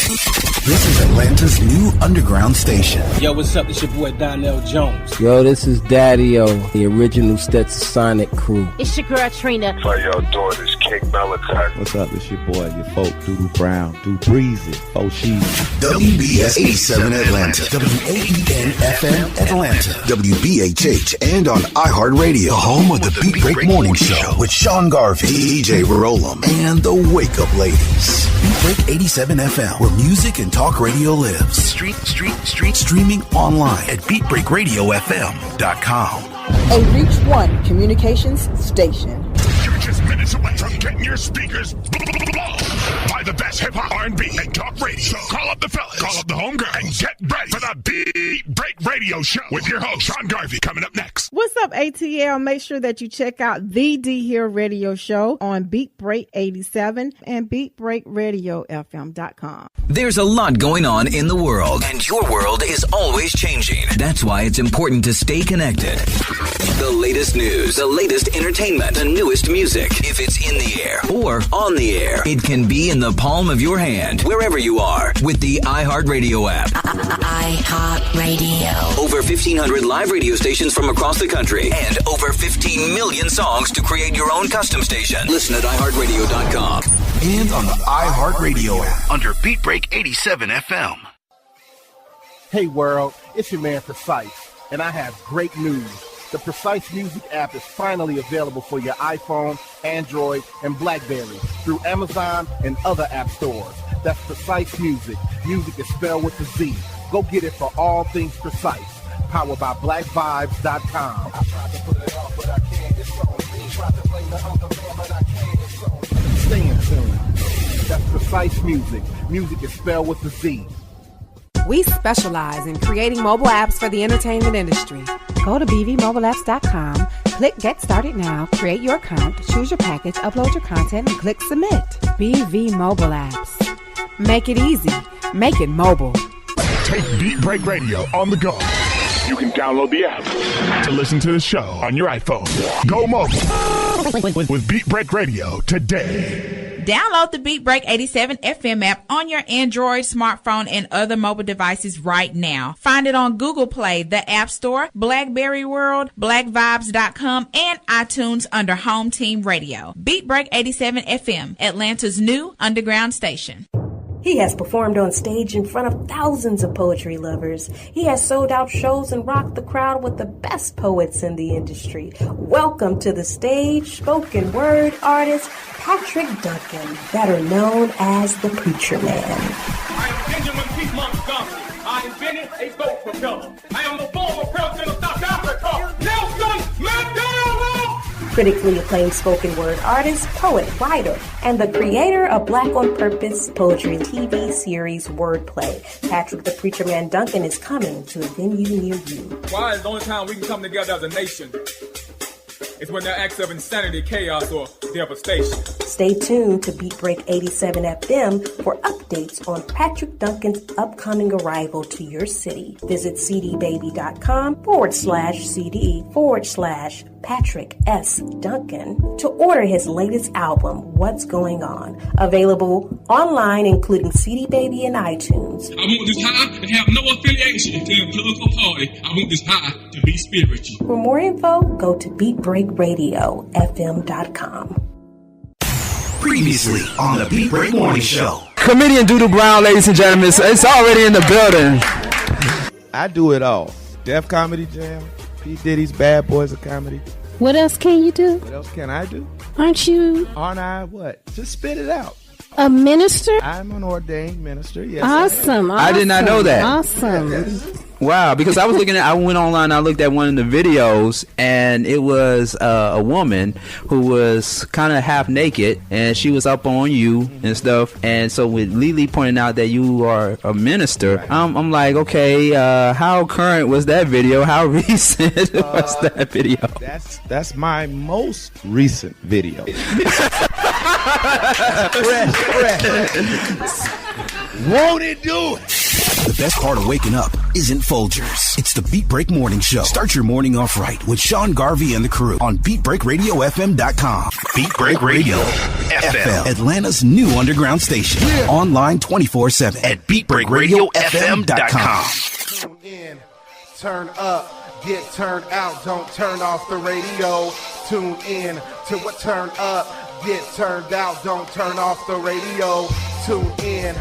This is Atlanta's new underground station. Yo, what's up? It's your boy Donnell Jones. Yo, this is Daddy-O, the original Stetsasonic crew. It's your girl Trina. How y'all doing? It's King Malachi. What's up? It's your boy, your folk, Doodoo Brown, Do Breezy, Oshie. WBS 87 Atlanta, WAEN FM Atlanta, WBHH, and on iHeartRadio, home of the Beat Break Morning Show with Sean Garvey, DJ Rollum, and the Wake Up Ladies. Beat Break 87 FM, where music and talk radio lives. Streaming online at BeatBreakRadioFM.com. A Reach One communications station. You're just minutes away from getting your speakers blown by the best hip-hop, R&B, and talk radio. So call up the fellas, call up the homegirl, and get ready for the Beat Break Radio Show with your host, Sean Garvey, coming up next. What's up, ATL? Make sure that you check out the D Hill Radio Show on Beat Break 87 and BeatBreakRadioFM.com. There's a lot going on in the world, and your world is always changing. That's why it's important to stay connected. The latest news, the latest entertainment, the newest music. If it's in the air or on the air, it can be in the palm of your hand, wherever you are, with the iHeartRadio app. iHeartRadio. Over 1,500 live radio stations from across the country, and over 15 million songs to create your own custom station. Listen at iHeartRadio.com. And on the iHeartRadio app under Beat Break 87 FM. Hey world, it's your man Precise, and I have great news. The Precise Music app is finally available for your iPhone, Android, and BlackBerry through Amazon and other app stores. That's Precise Music. Music is spelled with a Z. Go get it for all things Precise. Powered by BlackVibes.com. Stay in tune. That's Precise Music. Music is spelled with a Z. We specialize in creating mobile apps for the entertainment industry. Go to bvmobileapps.com, click Get Started Now, create your account, choose your package, upload your content, and click Submit. BV Mobile Apps. Make it easy. Make it mobile. Take Beat Break Radio on the go. You can download the app to listen to the show on your iPhone. Go mobile with Beat Break Radio today. Download the Beat Break 87 FM app on your Android, smartphone, and other mobile devices right now. Find it on Google Play, the App Store, BlackBerry World, BlackVibes.com, and iTunes under Home Team Radio. Beat Break 87 FM, Atlanta's new underground station. He has performed on stage in front of thousands of poetry lovers. He has sold out shows and rocked the crowd with the best poets in the industry. Welcome to the stage, spoken word artist, Patrick Duncan, better known as the Preacher Man. I am Benjamin P. Montgomery. I invented a boat propeller. I am the former president of South Africa, Nelson Mandela. Critically acclaimed spoken word artist, poet, writer, and the creator of Black on Purpose poetry TV series Wordplay. Patrick the Preacher Man Duncan is coming to a venue near you. Why is the only time we can come together as a nation? It's when there are acts of insanity, chaos, or devastation. Stay tuned to Beat Break 87 FM for updates on Patrick Duncan's upcoming arrival to your city. Visit cdbaby.com/CD/Patrick S. Duncan to order his latest album, What's Going On. Available online, including CD Baby and iTunes. I want this high and have no affiliation to a political party. I want this high to be spiritual. For more info, go to BeatBreakRadioFM.com. Previously on the Beat Break Morning Show. Comedian Doodoo Brown, ladies and gentlemen, it's already in the building. I do it all. Def Comedy Jam, P. Diddy's Bad Boys of Comedy. What else can you do? What else can I do? Aren't I what? Just spit it out. a minister? I'm an ordained minister, yes. Awesome. I did not know that. Awesome. Yes. Wow, because I was looking at, I went online, I looked at one of the videos, and it was a woman who was kind of half naked, and she was up on you and stuff. And so with Lily pointing out that you are a minister, right. I'm like, okay, how current was that video? How recent was that video? That's my most recent video. fresh. Won't it do it? The best part of waking up isn't Folgers. It's the Beat Break Morning Show. Start your morning off right with Sean Garvey and the crew on BeatBreakRadioFM.com. Beat Break Radio FM, Atlanta's new underground station. Yeah. Online 24/7 at beatbreakradiofm.com. Tune in, turn up, get turned out, don't turn off the radio. Tune in to what turn up, get turned out, don't turn off the radio. Tune in,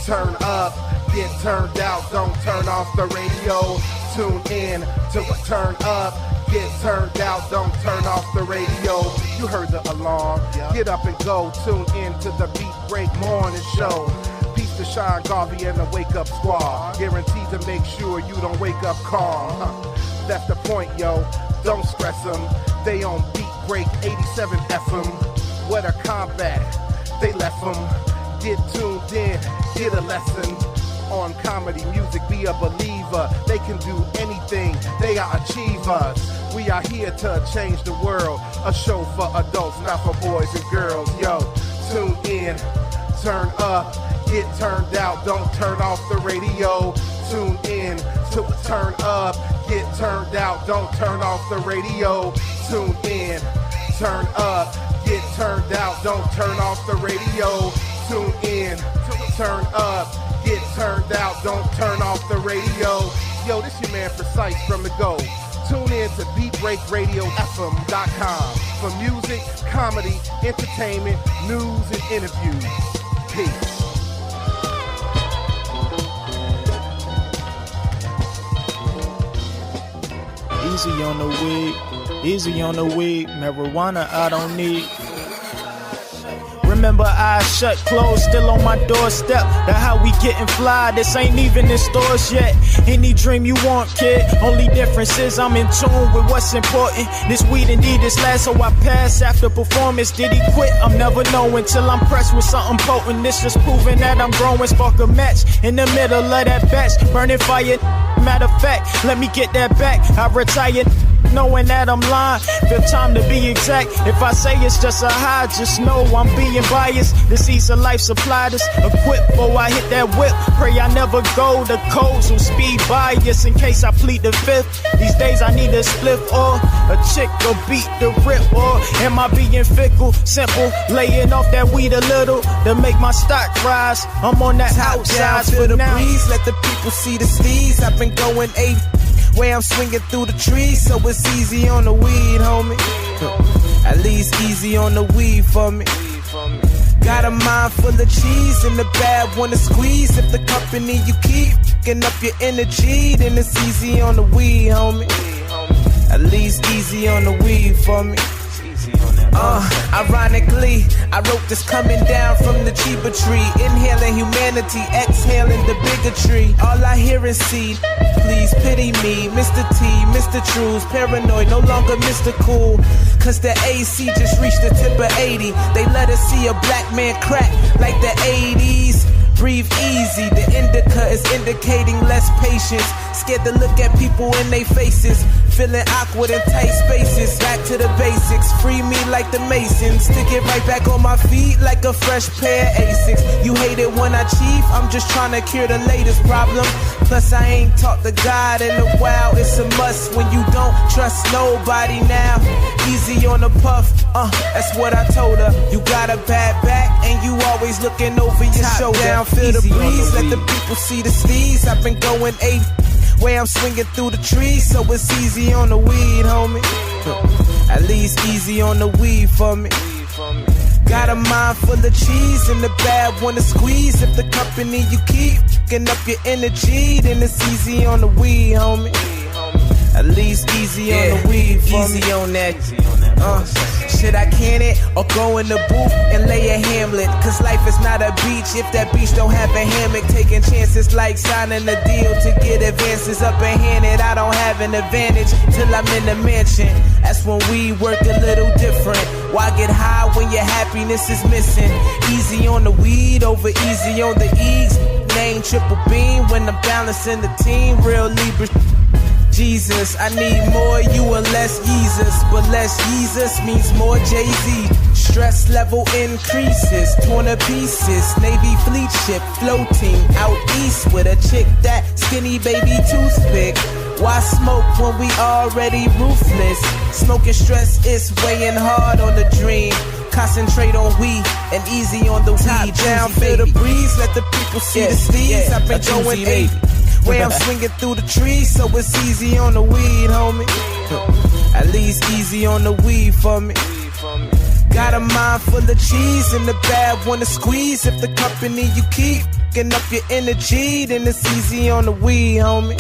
turn up, get turned out, don't turn off the radio. Tune in to what turn up, get turned out, don't turn off the radio. You heard the alarm, get up and go. Tune in to the Beat Break Morning Show. Peace to Sean Garvey and the Wake Up Squad. Guaranteed to make sure you don't wake up calm. That's the point, yo. Don't stress them. They on Beat Break 87 FM. What a combat. They left them. Get tuned in. Get a lesson on comedy music. Be a believer. They can do anything. They are achievers. We are here to change the world. A show for adults, not for boys and girls. Yo, tune in. Turn up. Get turned out, don't turn off the radio. Tune in to turn up. Get turned out, don't turn off the radio. Tune in, turn up. Get turned out, don't turn off the radio. Tune in to turn up. Get turned out, don't turn off the radio. Yo, this your man Precise from the Go. Tune in to beatbreakradiofm.com for music, comedy, entertainment, news, and interviews. Peace. Easy on the weed, easy on the weed. Marijuana I don't need. Remember eyes shut, closed, still on my doorstep. That's how we getting fly, this ain't even in stores yet. Any dream you want, kid, only difference is I'm in tune with what's important. This weed indeed is last, so I pass after performance. Did he quit? I'm never knowing till I'm pressed with something potent. This just proving that I'm growing. Spark a match in the middle of that batch, burning fire. Matter of fact, let me get that back. I retire knowing that I'm lying. Feel time to be exact. If I say it's just a high, just know I'm being biased. This ease of life supplied us equipped before I hit that whip. Pray I never go the codes will speed bias in case I plead the fifth. These days I need a spliff or a chick or beat the rip. Or am I being fickle? Simple, laying off that weed a little to make my stock rise. I'm on that outside for the breeze. Let the people see the steez. I've been going 8 where I'm swinging through the trees, so it's easy on the weed, homie. At least easy on the weed for me. Got a mind full of cheese and the bad one to squeeze. If the company you keep picking up your energy, then it's easy on the weed, homie. At least easy on the weed for me. Ironically, I wrote this coming down from the Chiba tree. Inhaling humanity, exhaling the bigotry. All I hear is see, please pity me. Mr. T, Mr. Trues, paranoid, no longer Mr. Cool. Cause the AC just reached the tip of 80. They let us see a black man crack like the 80s. Breathe easy, the indica is indicating less patience. Scared to look at people in their faces. Feeling awkward in tight spaces. Back to the basics, free me like the Masons. Stick it right back on my feet like a fresh pair of Asics. You hate it when I chief, I'm just trying to cure the latest problem. Plus I ain't talked to God in a while. It's a must when you don't trust nobody now. Easy on the puff, that's what I told her. You got a bad back and you always looking over your shoulder. Down, feel the breeze, let the people see the steez. I've been going 8 where I'm swinging through the trees, so it's easy on the weed, homie. At least easy on the weed for me. Got a mind full of cheese and the bad one to squeeze. If the company you keep picking up your energy, then it's easy on the weed, homie. At least easy on the weed for me. Easy on that. Should I can it or go in the booth and lay a Hamlet? Cause life is not a beach if that beach don't have a hammock. Taking chances like signing a deal to get advances up and handed. I don't have an advantage till I'm in the mansion. That's when we work a little different. Why get high when your happiness is missing? Easy on the weed over easy on the E's. Name triple beam when I'm balancing the team. Real Libra. Jesus, I need more you and less Jesus. But less Jesus means more Jay-Z. Stress level increases, torn to pieces. Navy fleet ship floating out east with a chick that skinny baby toothpick. Why smoke when we already ruthless? Smoking stress is weighing hard on the dream. Concentrate on weed and easy on the weed. Down, feel the breeze, let the people see the sleeves. I've been going 80. Way I'm swinging through the trees, so it's easy on the weed, homie. At least easy on the weed for me. Got a mind full of cheese and the bad one to squeeze. If the company you keep getting up your energy, then it's easy on the weed, homie.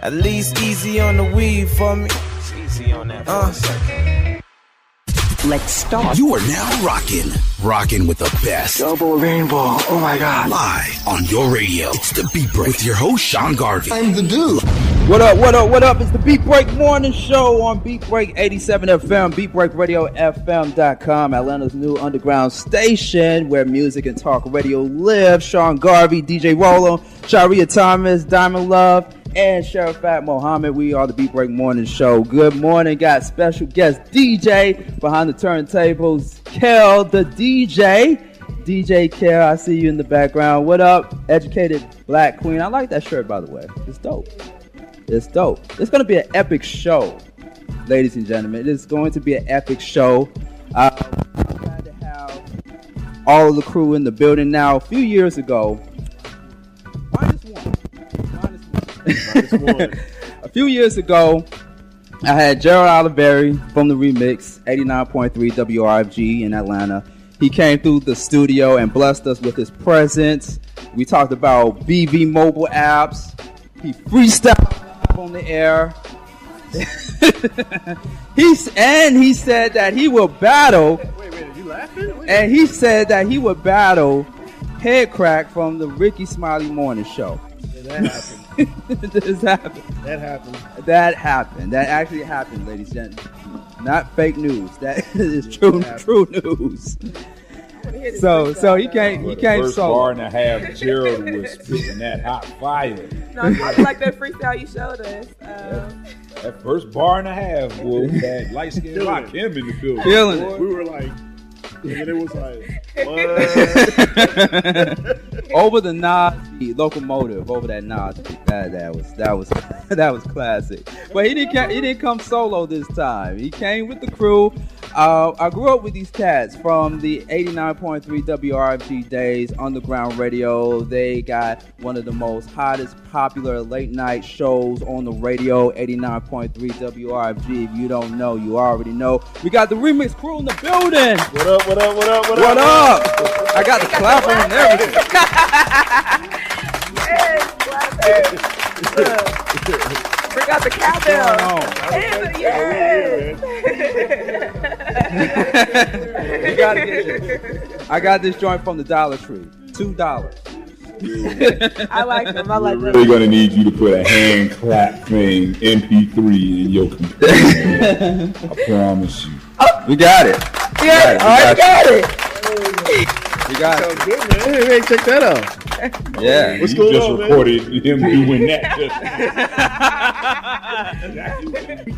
At least easy on the weed for me. Easy on that for a second. Let's start. You are now rocking with the best. Double rainbow. Oh my God. Live on your radio. It's the Beat Break with your host, Sean Garvey. I'm the dude. What up? It's the Beat Break Morning Show on Beat Break 87 FM, BeatBreakRadioFM.com, Atlanta's new underground station where music and talk radio live. Sean Garvey, DJ Rolo, Sharia Thomas, Diamond Love, and Sheriff Fat Mohammed. We are the Beat Break Morning Show. Good morning. Got special guest DJ behind the turntables, Kel the DJ. DJ Kel, I see you in the background. What up, educated black queen? I like that shirt, by the way. It's dope. It's going to be an epic show, ladies and gentlemen. It is going to be an epic show. I'm glad to have all of the crew in the building now. A few years ago, minus one. A few years ago, I had Gerald Olivari from the Remix, 89.3 WRFG in Atlanta. He came through the studio and blessed us with his presence. We talked about BB mobile apps. He freestyled on the air. He said that he will battle. Wait, are you laughing? And he said that he would battle Head Crack from the Ricky Smiley Morning Show. Yeah, that happened. This happened. That happened. That actually happened, ladies and gentlemen. Not fake news. That is true news. So he came first solo. bar and a half, Gerald was spitting that hot fire. No, I like that freestyle you showed us. That first bar and a half, boy, we had light skinned Rock him in the building. Feeling it. We were like, and it was like, what? Over the Nas beat, Locomotive, over that Nas beat. That was classic. But he didn't come solo this time. He came with the crew. I grew up with these cats from the 89.3 WRFG days, underground radio. They got one of the most hottest, popular late night shows on the radio, 89.3 WRFG. If you don't know, you already know. We got the Remix crew in the building. What up? What up? I got the clapper and everything. Bring out the cowbell. You gotta get it. I got this joint from the Dollar Tree. $2. I like them. We're really gonna need you to put a hand clap thing MP3 in your computer. I promise you. We got it. Got it. We got it. Good, man. Hey, check that out. Yeah. What's going just on, recorded him doing that.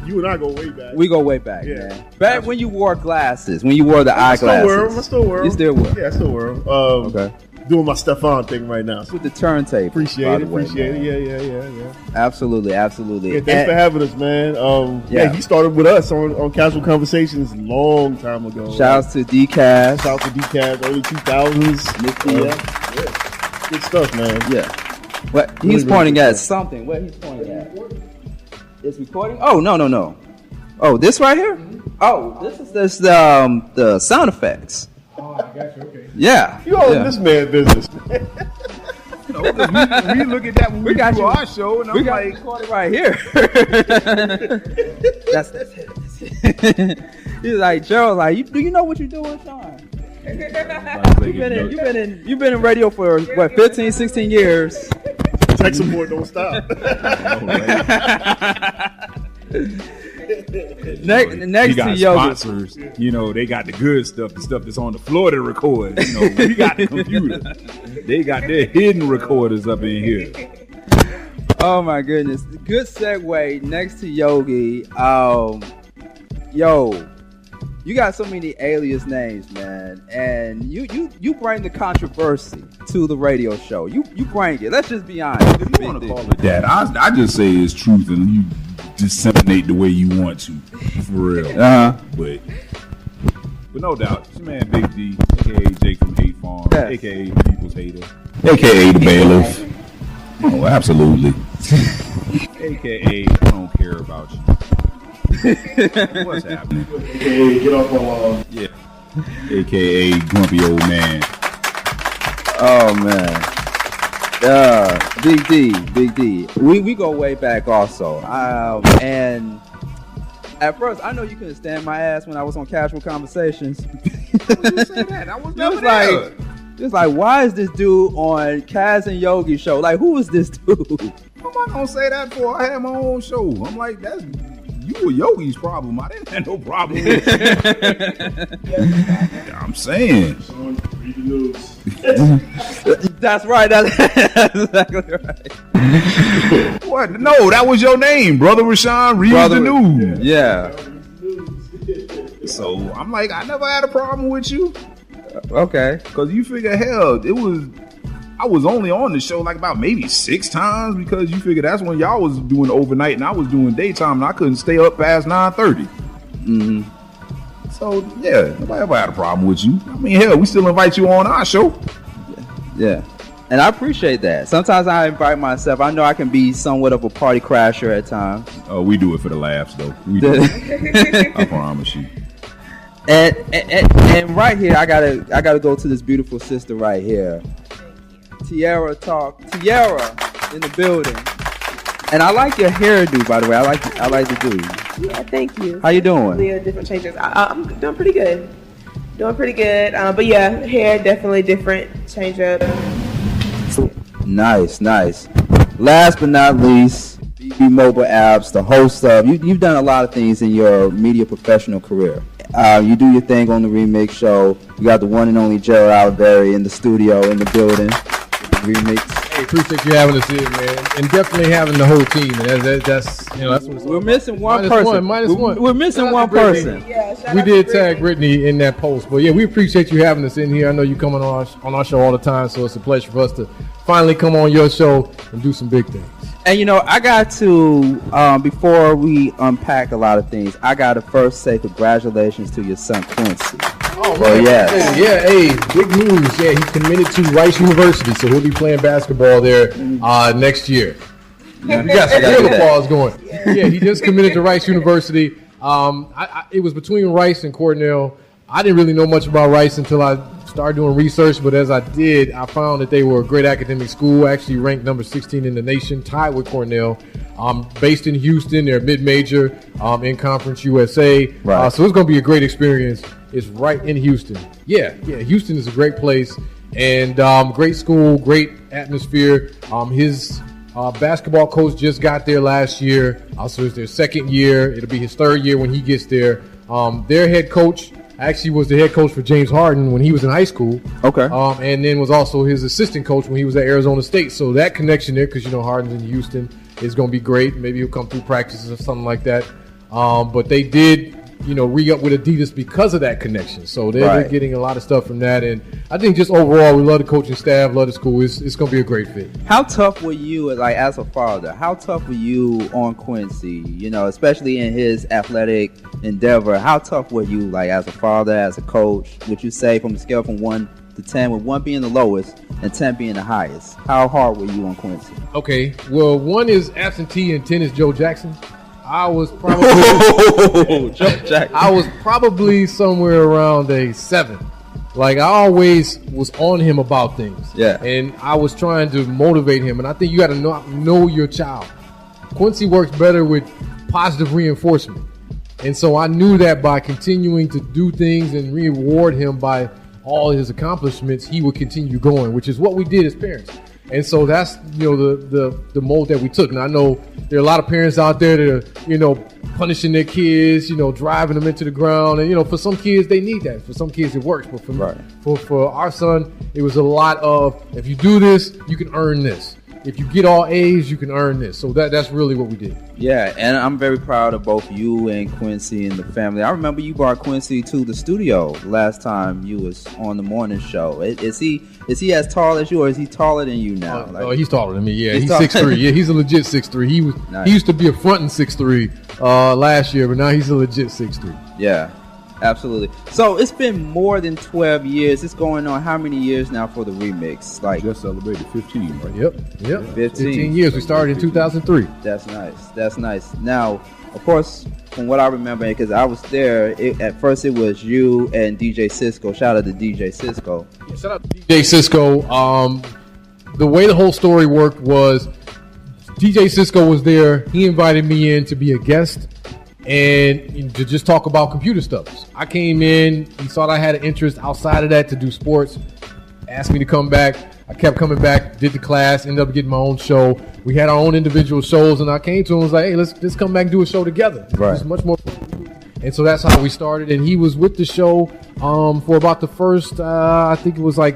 You and I go way back. We go way back, man. Back when you wore glasses, when you wore the eyeglasses. I still wear them. You still wear them? Yeah, I still wear them. Okay. Doing my Stefan thing right now. With the turntable. Appreciate it. Yeah. Absolutely. Yeah, thanks for having us, man. He started with us on Casual Conversations a long time ago. Shouts to DCAS. Early 2000s. Good stuff, man. Yeah. What he's pointing at something. What he's pointing at? It's recording? Oh, no. Oh, this right here? Oh, this is the sound effects. Oh, I got you. Okay. Yeah. You all in this man's business. We look at that when we got our show, and I'm like, recorded right here. That's it. He's like, Gerald, like, do you know what you're doing, Sean? You've been in radio for what, 15, 16 years. Tech support don't stop. Next got to yoga sponsors, they got the good stuff, the stuff that's on the floor to record. We got the computer. They got their hidden recorders up in here. Oh my goodness. Good segue. Next to Yogi. You got so many alias names, man, and you bring the controversy to the radio show. You bring it. Let's just be honest. If you want to call it that, I just say it's truth, and you disseminate the way you want to, for real. But no doubt, it's your man Big D, aka Jake from Hate Farm, aka the People's Hater, aka the Bailiff. Oh, absolutely. AKA I don't care about you. What's happening? AKA get off my lawn. Yeah. AKA grumpy old man. Oh man. Big D. We go way back also. And at first I know you couldn't stand my ass when I was on Casual Conversations. How would you say that? I was never there. Just like, why is this dude on Kaz and Yogi show? Like, who is this dude? How am I gonna say that for? I had my own show. I'm like, that's you or Yogi's problem. I didn't have no problem with it. I'm saying. Read the news. That's right. That's exactly right. What? No, that was your name, Brother Rashawn. Read the news. Yeah. So I'm like, I never had a problem with you. Okay. Because you figure, hell, I was only on the show like about maybe 6 times because you figure that's when y'all was doing overnight and I was doing daytime and I couldn't stay up past 9:30. Mm-hmm. So, yeah, nobody ever had a problem with you. I mean, hell, we still invite you on our show. Yeah. And I appreciate that. Sometimes I invite myself. I know I can be somewhat of a party crasher at times. Oh, we do it for the laughs, though. We do it. I promise you. And right here, I gotta go to this beautiful sister right here. Tierra in the building. And I like your hairdo, by the way. I like the do. Yeah, thank you. How you doing? Different changes. I'm doing pretty good. But yeah, hair definitely different. Change up. Nice. Last but not least, BB Mobile Apps, the host of. You've done a lot of things in your media professional career. You do your thing on the Remix Show. You got the one and only Gerald Olivari in the studio, in the building. Remix. Hey, appreciate you having us here, man, and definitely having the whole team. And that's what it's we're missing one person. Minus one. We're missing one person. Yeah, we did tag Brittany in that post, but yeah, we appreciate you having us in here. I know you come on our show all the time, so it's a pleasure for us to finally come on your show and do some big things. And I got to, before we unpack a lot of things, I got to first say congratulations to your son Quincy. Oh, man. Hey, big news. Yeah, he's committed to Rice University, so he'll be playing basketball there next year. We got some real applause going. Yeah, he just committed to Rice University. It was between Rice and Cornell. I didn't really know much about Rice until I started doing research, but as I did, I found that they were a great academic school, actually ranked number 16 in the nation, tied with Cornell. Based in Houston, they're mid-major in Conference USA. Right. So it's going to be a great experience. It's right in Houston. Yeah, Houston is a great place, and great school, great atmosphere. His basketball coach just got there last year, so it's their second year. It'll be his third year when he gets there. Their head coach actually was the head coach for James Harden when he was in high school. Okay. And then was also his assistant coach when he was at Arizona State. So that connection there, because Harden's in Houston, is going to be great. Maybe he'll come through practices or something like that. But they did, re-up with Adidas because of that connection. So they're getting a lot of stuff from that. And I think just overall, we love the coaching staff, love the school. It's going to be a great fit. How tough were you, as a father, how tough were you on Quincy, especially in his athletic endeavor? How tough were you, as a father, as a coach? Would you say from a scale from 1 to 10, with 1 being the lowest and 10 being the highest? How hard were you on Quincy? Okay, well, 1 is absentee and 10 is Joe Jackson. I was probably somewhere around a 7. I always was on him about things. Yeah. And I was trying to motivate him. And I think you got to know your child. Quincy works better with positive reinforcement. And so I knew that by continuing to do things and reward him by all his accomplishments, he would continue going, which is what we did as parents. And so that's, the mold that we took. And I know there are a lot of parents out there that are, punishing their kids, driving them into the ground. And, for some kids, they need that. For some kids, it works. But for our son, it was a lot of, if you do this, you can earn this. if you get all A's, you can earn this. So that's really what we did. Yeah, and I'm very proud of both you and Quincy and the family. I remember you brought Quincy to the studio last time you was on the morning show. Is he as tall as you, or is he taller than you now? Oh, he's taller than me. Yeah, he's 6'3". Yeah, he's a legit 6'3". He used to be a fronting 6'3" last year, but now he's a legit 6'3". Yeah. Absolutely. So it's been more than 12 years. It's going on how many years now for the remix? Like just celebrated 15, right? Yep. 15 years. We started in 2003. That's nice. Now, of course, from what I remember, because I was there, at first it was you and DJ Cisco. Shout out to DJ Cisco. Yeah, shout out to DJ Cisco. The way the whole story worked was DJ Cisco was there. He invited me in to be a guest and to just talk about computer stuff. I came in, he thought I had an interest outside of that to do sports, asked me to come back. I kept coming back, did the class, ended up getting my own show. We had our own individual shows, and I came to him and was like, hey, let's come back and do a show together. Right. It's much more. And so that's how we started, and he was with the show for about the first, I think it was like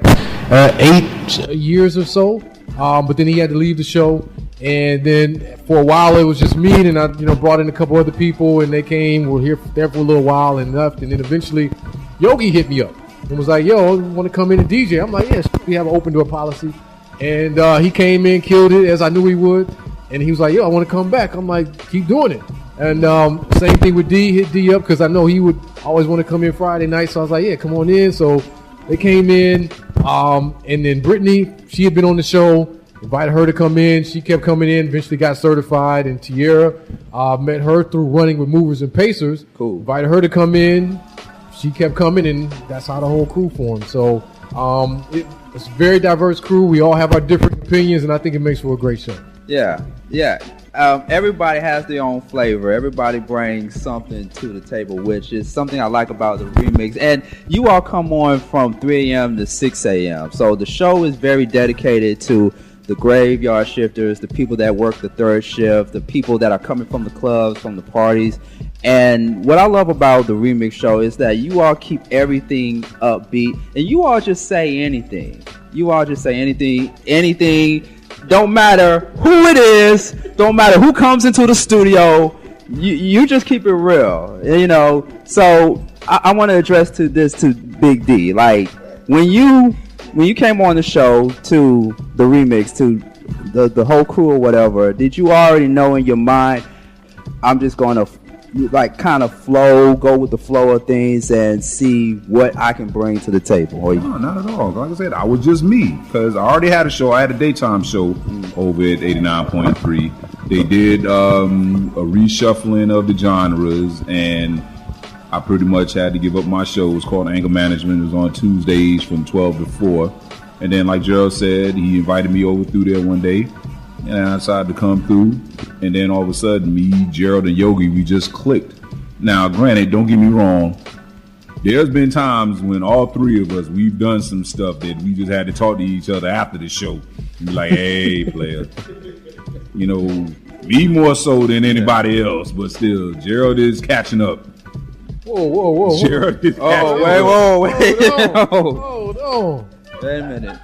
8 years or so, but then he had to leave the show. And then for a while it was just me, and I brought in a couple other people, and they came, were there for a little while and left. And then eventually Yogi hit me up and was like, yo, want to come in and DJ? I'm like, yes, we have an open door policy. And he came in, killed it as I knew he would. And he was like, yo, I want to come back. I'm like, keep doing it. And same thing with D, hit D up because I know he would always want to come in Friday night. So I was like, yeah, come on in. So they came in. And then Brittany, she had been on the show. Invited her to come in. She kept coming in. Eventually got certified. And Tierra, met her through running with Movers and Pacers. Cool. Invited her to come in. She kept coming, and that's how the whole crew formed. So it's a very diverse crew. We all have our different opinions, and I think it makes for a great show. Yeah. Everybody has their own flavor. Everybody brings something to the table, which is something I like about the remix. And you all come on from 3 a.m. to 6 a.m. So the show is very dedicated to the graveyard shifters, the people that work the third shift, the people that are coming from the clubs, from the parties. And what I love about the remix show is that you all keep everything upbeat, and you all just say anything. Anything. Don't matter who it is, don't matter who comes into the studio, you just keep it real, So I want to address to Big D. Like, when you came on the show to the remix, to the whole crew or whatever, did you already know in your mind, I'm just going to kind of go with the flow of things and see what I can bring to the table? No, not at all. Like I said, I was just me, because I already had a show. I had a daytime show over at 89.3. They did a reshuffling of the genres, and I pretty much had to give up my show. It was called Anger Management. It was on Tuesdays from 12 to 4. And then, like Gerald said, he invited me over through there one day, and I decided to come through. And then all of a sudden, me, Gerald, and Yogi, we just clicked. Now, granted, don't get me wrong. There's been times when all three of us, we've done some stuff that we just had to talk to each other after the show. And be like, hey, player. Me more so than anybody else, but still, Gerald is catching up. Whoa. Gerald is catching up. Hold on. Wait a minute.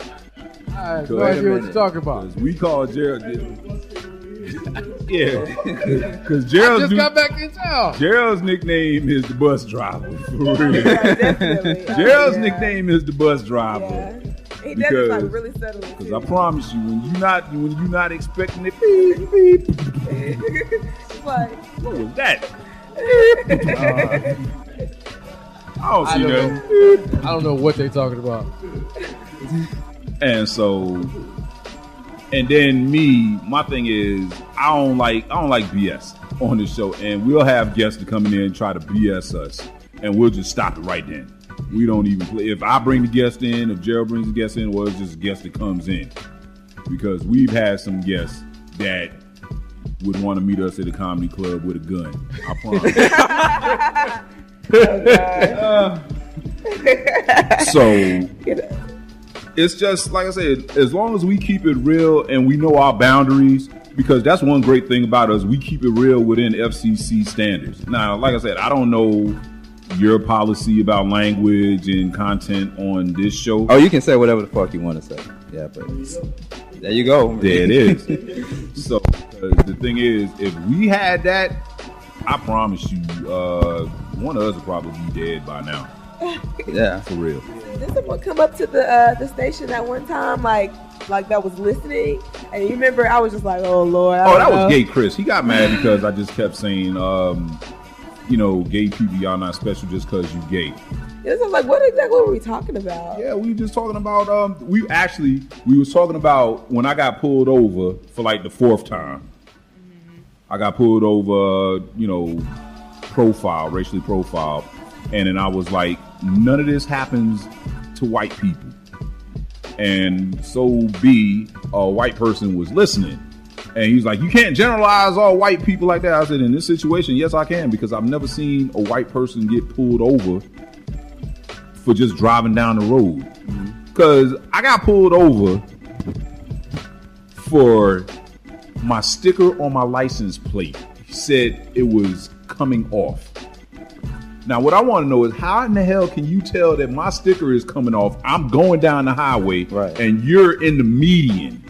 I have no idea what you're talking about. We call Gerald. Yeah, because Gerald just got back in town. Gerald's nickname is the bus driver. For real. Definitely. Gerald's nickname is the bus driver. Yeah. He does really settle it. Because I promise you, when you're not expecting it, beep. What was that? I don't know what they're talking about. And so, and then my thing is, I don't like BS on this show, and we'll have guests to come in and try to BS us, and we'll just stop it right then. We don't even play. If I bring the guest in, if Gerald brings the guest in, well, it's just a guest that comes in, because we've had some guests that would want to meet us at a comedy club with a gun. I promise. So it's just like I said, as long as we keep it real and we know our boundaries, because that's one great thing about us, we keep it real within FCC standards. Now, like I said, I don't know your policy about language and content on this show. Oh, you can say whatever the fuck you want to say. Yeah, but There you go. There it is. So the thing is, if we had that, I promise you, one of us would probably be dead by now. Yeah, for real. Did someone come up to the station at one time, like that was listening? And you remember, I was just like, oh Lord. That was Gay Chris. He got mad because I just kept saying, gay people, y'all not special just because you gay. It was like, what exactly were we talking about? Yeah, we were just talking about, we was talking about when I got pulled over for like the 4th time. I got pulled over, racially profiled. And then I was like, none of this happens to white people. And so a white person was listening. And he's like, you can't generalize all white people like that. I said, in this situation, yes, I can, because I've never seen a white person get pulled over for just driving down the road. Because I got pulled over for my sticker on my license plate. He said it was coming off. Now, what I want to know is how in the hell can you tell that my sticker is coming off? I'm going down the highway, and you're in the median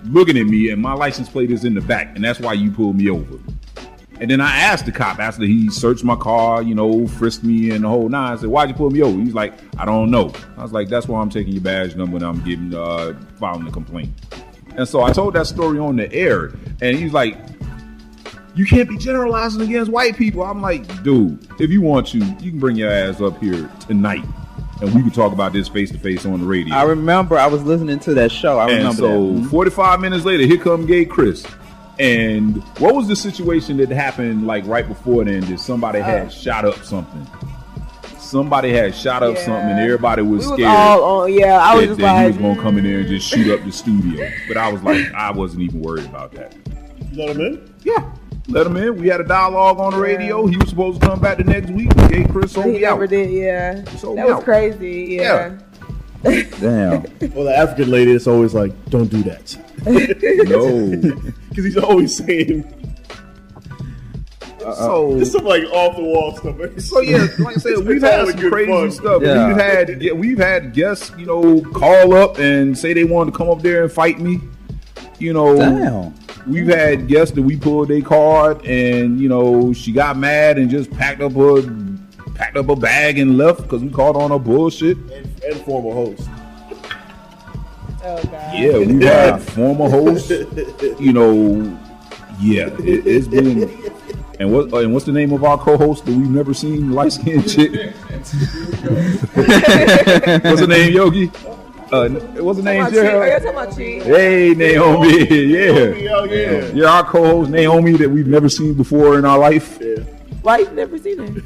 looking at me, and my license plate is in the back, and that's why you pulled me over. And then I asked the cop after he searched my car, frisked me and the whole nine. I said, why'd you pull me over? He's like, I don't know. I was like, that's why I'm taking your badge number and I'm filing the complaint. And so I told that story on the air, and he's like, you can't be generalizing against white people. I'm like, dude, if you want to, you can bring your ass up here tonight, and we can talk about this face to face on the radio. I remember I was listening to that show. I remember that. 45 minutes later, here come Gay Chris. And what was the situation that happened like right before then? That somebody had shot up something. Somebody had shot up something, and everybody was scared. I was just like, he was gonna come in there and just shoot up the studio. But I was like, I wasn't even worried about that. You let him in? Yeah. Let him in. We had a dialogue on the radio. He was supposed to come back the next week. Gay Chris sold me out. He never did, yeah. That was crazy, yeah. Damn. Well, the African lady is always like, don't do that. No. Because he's always saying... it's some like off the wall stuff. So yeah, like I said, we've had some crazy stuff. Yeah. We've had guests, call up and say they wanted to come up there and fight me. Damn. We've had guests that we pulled their card and she got mad and just packed up a bag and left because we called on her bullshit. And former host. Oh God. Yeah, we've had former hosts. It's been. And what's the name of our co-host that we've never seen? Light skinned chick. What's her name, Yogi? What's her name, Gerald? Hey, Naomi. Yeah. Yeah, our co-host Naomi that we've never seen before in our life. Yeah. Why you've never seen her?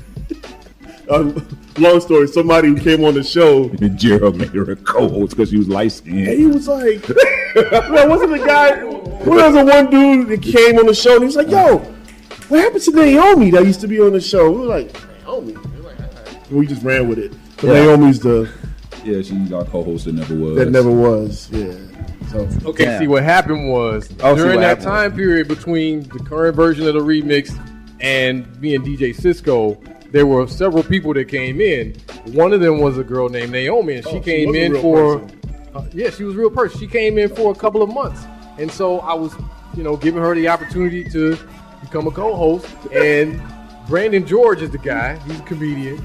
Long story. Somebody who came on the show. And Gerald made her a co-host because she was light skinned. And he was like, man, wasn't the guy? Was the one dude that came on the show and he was like, yo, what happened to Naomi that used to be on the show? We were like, Naomi? We just ran with it. So Naomi's she's our co-host that never was. That never was, yeah. So okay, see what happened was during that time period between the current version of the remix and me and DJ Cisco, there were several people that came in. One of them was a girl named Naomi, and she came in for she was a real person. She came in for a couple of months, and so I was, giving her the opportunity to become a co-host. And Brandon George is the guy; he's a comedian.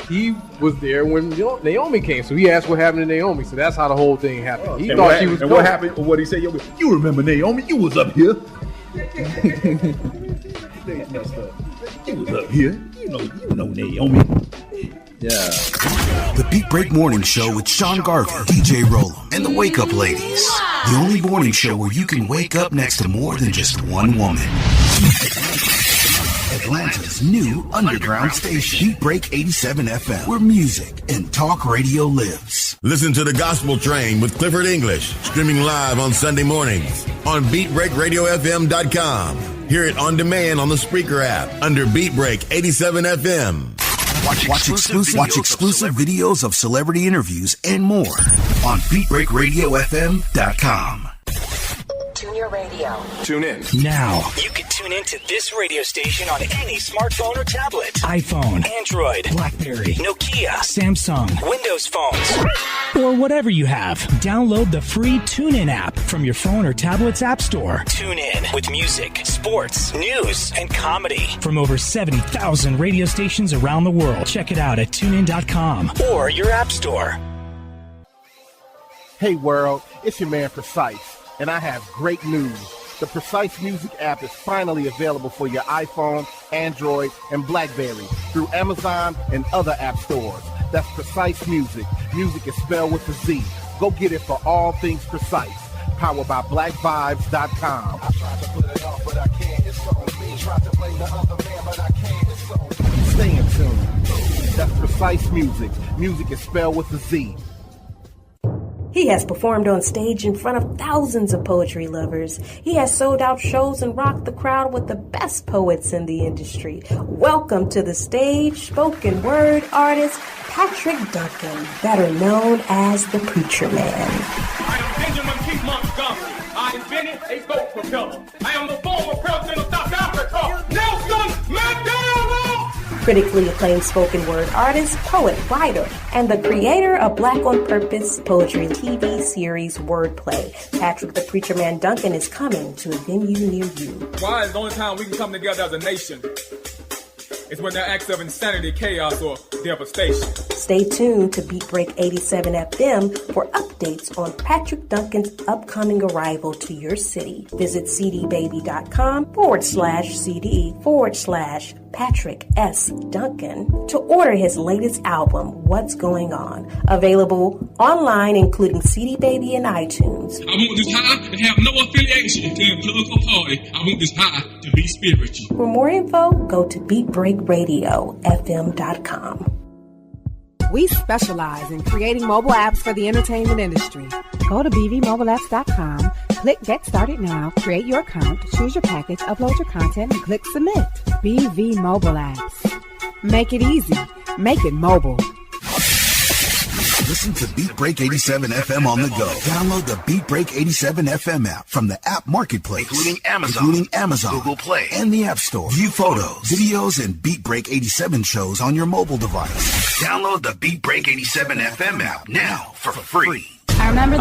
He was there when Naomi came, so he asked what happened to Naomi. So that's how the whole thing happened. He thought she was. And what happened? What he said? You remember Naomi? You was up here. You was up here. You know Naomi. Yeah. The Beat Break Morning Show with Sean Garvey, DJ Rollum, and the Wake Up Ladies. The only morning show where you can wake up next to more than just one woman. Atlanta's new underground station, Beat Break 87 FM, where music and talk radio lives. Listen to The Gospel Train with Clifford English, streaming live on Sunday mornings on BeatBreakRadioFM.com. Hear it on demand on the Spreaker app under Beat Break 87 FM. Watch exclusive videos of celebrity interviews and more on BeatBreakRadioFM.com. Tune your radio. Tune in. Now. You can tune into this radio station on any smartphone or tablet. iPhone, Android, BlackBerry, Nokia, Samsung, Windows phones, or whatever you have. Download the free TuneIn app from your phone or tablet's app store. Tune in with music, sports, news, and comedy. From over 70,000 radio stations around the world. Check it out at TuneIn.com. Or your app store. Hey world, it's your man Precise, and I have great news. The Precise Music app is finally available for your iPhone, Android, and BlackBerry through Amazon and other app stores. That's Precise Music. Music is spelled with a Z. Go get it for all things Precise. Powered by BlackVibes.com. I tried to put it off, but I can't. It's on me. Tried to blame the other man, but I can't. It's on me. Stay in tune. That's Precise Music. Music is spelled with a Z. He has performed on stage in front of thousands of poetry lovers. He has sold out shows and rocked the crowd with the best poets in the industry. Welcome to the stage, spoken word artist, Patrick Duncan, better known as the Preacher Man. I am Benjamin Keith Montgomery. I invented a boat propeller. I am the former president of South Africa, Nelson Mandela! Critically acclaimed spoken word artist, poet, writer, and the creator of Black on Purpose poetry TV series Wordplay. Patrick the Preacher Man Duncan is coming to a venue near you. Why is the only time we can come together as a nation is when there are acts of insanity, chaos, or devastation. Stay tuned to Beat Break 87 FM for updates on Patrick Duncan's upcoming arrival to your city. Visit cdbaby.com/CD/Patrick S. Duncan to order his latest album, What's Going On. Available online, including CD Baby and iTunes. I want this high to have no affiliation to a political party. I want this high to be spiritual. For more info, go to BeatBreakRadioFM.com. We specialize in creating mobile apps for the entertainment industry. Go to BBMobileapps.com, click Get Started Now, create your account, choose your package, upload your content, and click Submit. BV Mobile Apps. Make it easy. Make it mobile. Listen to Beat Break 87 FM on the go. Download the Beat Break 87 FM app from the app marketplace, including Amazon, Google Play, and the App Store. View photos, videos, and Beat Break 87 shows on your mobile device. Download the Beat Break 87 FM app now for free. I remember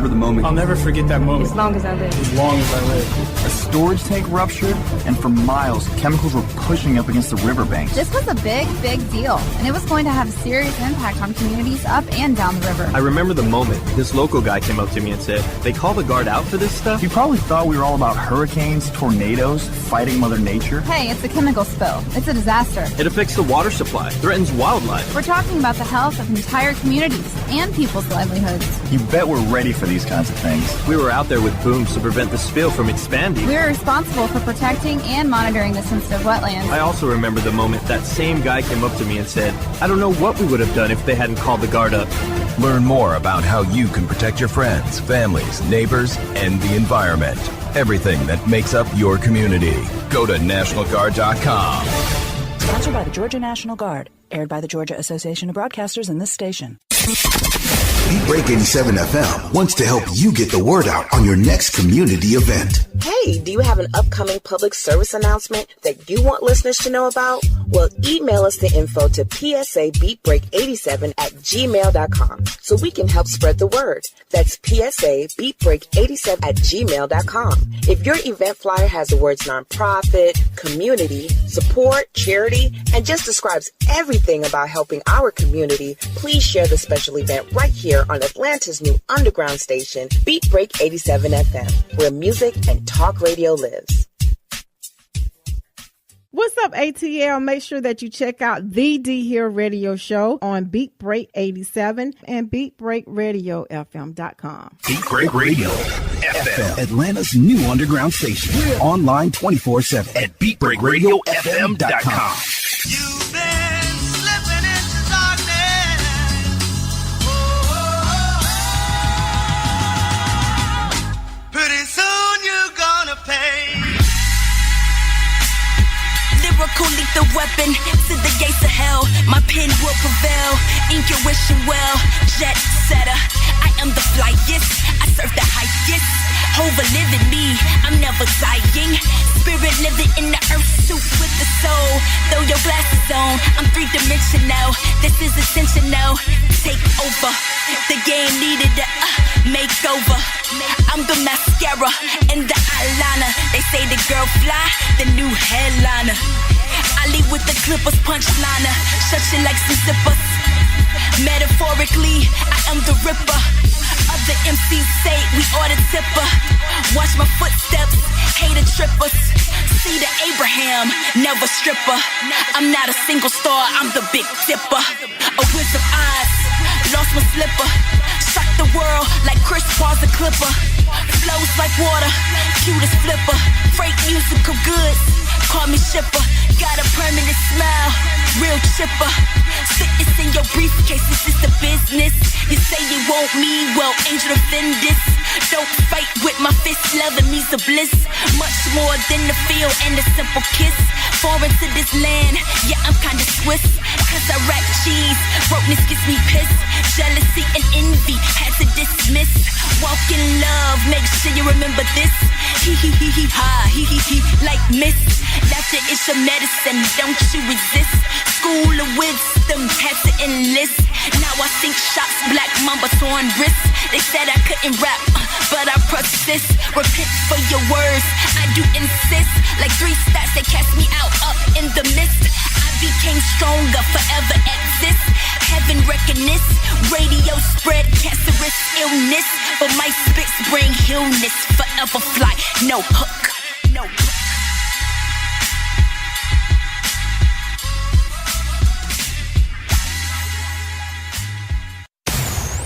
the moment. I'll never forget that moment. As long as I live. As long as I live. A storage tank ruptured, and for miles, chemicals were pushing up against the riverbanks. This was a big, big deal, and it was going to have a serious impact on communities up and down the river. I remember the moment this local guy came up to me and said, "They call the guard out for this stuff?" You probably thought we were all about hurricanes, tornadoes, fighting Mother Nature. Hey, it's a chemical spill. It's a disaster. It affects the water supply, threatens wildlife. We're talking about the health of entire communities and people's livelihoods. You bet we're ready for these kinds of things. We were out there with booms to prevent the spill from expanding. We are responsible for protecting and monitoring the sensitive wetlands. I also remember the moment that same guy came up to me and said, "I don't know what we would have done if they hadn't called the guard up." Learn more about how you can protect your friends, families, neighbors, and the environment. Everything that makes up your community. Go to NationalGuard.com. Sponsored by the Georgia National Guard. Aired by the Georgia Association of Broadcasters and this station. Beat Break 87 FM wants to help you get the word out on your next community event. Hey, do you have an upcoming public service announcement that you want listeners to know about? Well, email us the info to psabeatbreak87@gmail.com so we can help spread the word. That's psabeatbreak87@gmail.com. If your event flyer has the words nonprofit, community, support, charity, and just describes everything about helping our community, please share the special event right here on Atlanta's new underground station, Beat Break 87 FM, where music and talk radio lives. What's up, ATL? Make sure that you check out the D Here Radio Show on Beat Break 87 and BeatBreakRadioFM.com. Beat Break Radio FM, Atlanta's new underground station. Online 24/7 at BeatBreakRadioFM.com. Lyrical lethal weapon to the gates of hell. My pen will prevail. Intuition well. Jet setter. I am the flyest. I serve the highest. Jehovah living me, I'm never dying. Spirit living in the earth suit with the soul. Throw your glasses on, I'm three-dimensional. This is intentional. Take over. The game needed a makeover. I'm the mascara and the eyeliner. They say the girl fly, the new headliner. I lead with the Clippers punchliner. Shut you like some zippers. Metaphorically, I am the ripper. Other MCs say we ought to tipper. Watch my footsteps, hater trippers. See the Abraham, never stripper. I'm not a single star, I'm the big dipper. A Wizard of Oz, lost my slipper. Shock the world like Chris Paul's a clipper. Flows like water, cutest flipper. Freight musical goods, call me shipper. Got a permanent smile, real chipper. Sickness in your briefcase, this is the business. You say you want me, well, angel offend this. Don't fight with my fist, loving me's a bliss. Much more than the feel and a simple kiss. Foreign to this land, yeah, I'm kinda Swiss. Cause I rap cheese, brokenness gets me pissed. Jealousy and envy, had to dismiss. Walk in love, make sure you remember this. Hee hee hee hee ha, hee hee hee, like miss. Laughter is your medicine, don't you resist. School of wisdom, had to enlist. Now I sink shots, black mamba torn wrists. They said I couldn't rap, but I persist. Repent for your words, I do insist. Like 3 stats, they cast me out up in the mist. I became stronger, forever exist. Heaven recognize, radio spread cancerous illness. But my spits bring illness, forever fly, no hook, no hook.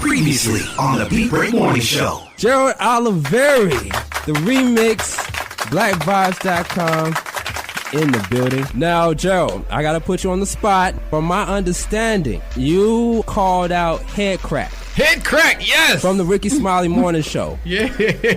Previously on the Beat Break Morning Show. Gerald Olivari, the remix, BlackVibes.com in the building. Now, Gerald, I gotta put you on the spot. From my understanding, you called out Head Crack. Head Crack, yes! From the Ricky Smiley Morning Show. Yeah.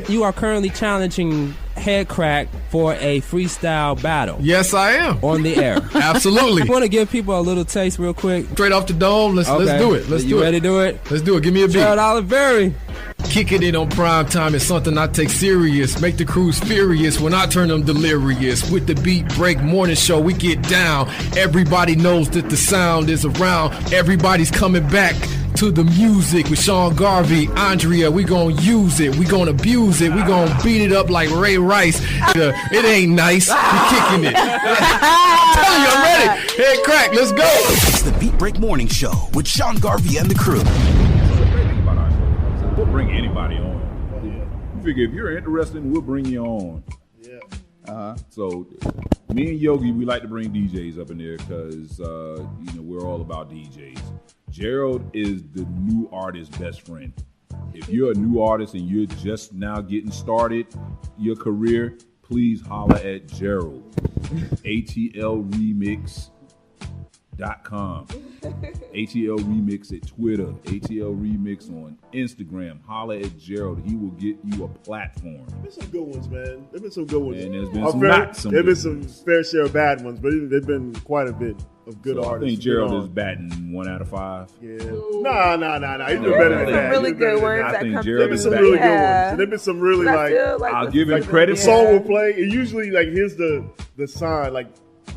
You are currently challenging Head Crack for a freestyle battle. Yes, I am. On the air. Absolutely. I want to give people a little taste real quick. Straight off the dome, let's do it. Let's do it. You ready to do it? Let's do it. Give me a beat. Gerald Olivari. Kicking it on prime time is something I take serious. Make the crews furious when I turn them delirious. With the Beat Break Morning Show, we get down. Everybody knows that the sound is around. Everybody's coming back to the music with Sean Garvey, Andrea. We gonna use it. We gonna abuse it. We gonna beat it up like Ray Rice. It ain't nice. We're kicking it. I'm telling you, I'm ready. Head Crack, let's go. It's the Beat Break Morning Show with Sean Garvey and the crew. We'll bring anybody on. You figure if you're interested, we'll bring you on. Yeah. So me and Yogi, we like to bring DJs up in there because we're all about DJs. Gerald is the new artist's best friend. If you're a new artist and you're just now getting started your career, please holler at Gerald. ATL Remix.com. ATL Remix at Twitter. ATL Remix on Instagram. Holler at Gerald. He will get you a platform. There's been some good ones, man. There's been some good ones. And there's been some not some There's good been ones. some fair share of bad ones, but there's been quite a bit of good artists. I think Gerald is batting 1 out of 5. Yeah. Nah. He's been better than that. Really good ones I that think come Gerald There's is some batting. really good ones. And there's been some really I'll give him credit. The song will play. It usually here's the sign. Like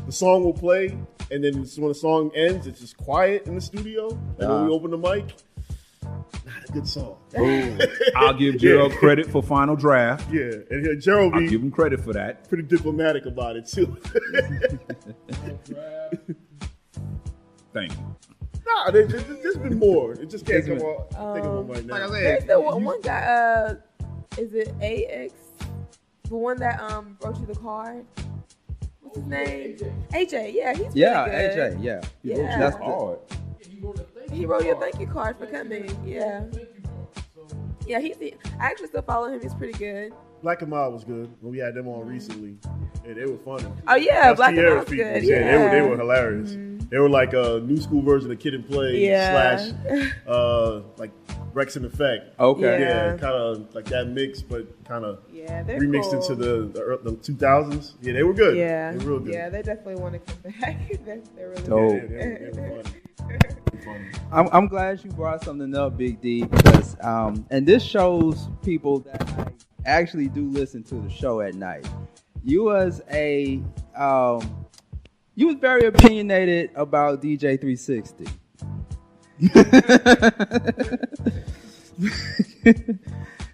the song will play, and then when the song ends, it's just quiet in the studio. And when we open the mic, not a good song. I'll give Gerald credit for Final Draft. Yeah, and Gerald I'll give him credit for that. Pretty diplomatic about it too. Thank you. Nah, there's been more. It just can't come on. Think of one right now. There's the one guy. Is it AX? The one that wrote you the card. What's his name? AJ. Yeah, he's pretty good. AJ. Yeah. Yeah. That's hard. He wrote your thank you card for coming. Yeah. Yeah, I actually still follow him. He's pretty good. Black and Mild was good when we had them on recently. Yeah, they were funny. Oh yeah, Black and Mild was good. Yeah, they were hilarious. Mm-hmm. They were like a new school version of Kid and Play / like Rex and Effect. Okay. Yeah, kind of like that mix, but kind of remixed cool. into the 2000s. Yeah, they were good. Yeah, they were real good. Yeah, they definitely want to come back. They're really good. They were funny. I'm glad you brought something up, Big D, because and this shows people that actually do listen to the show at night. You was very opinionated about DJ 360.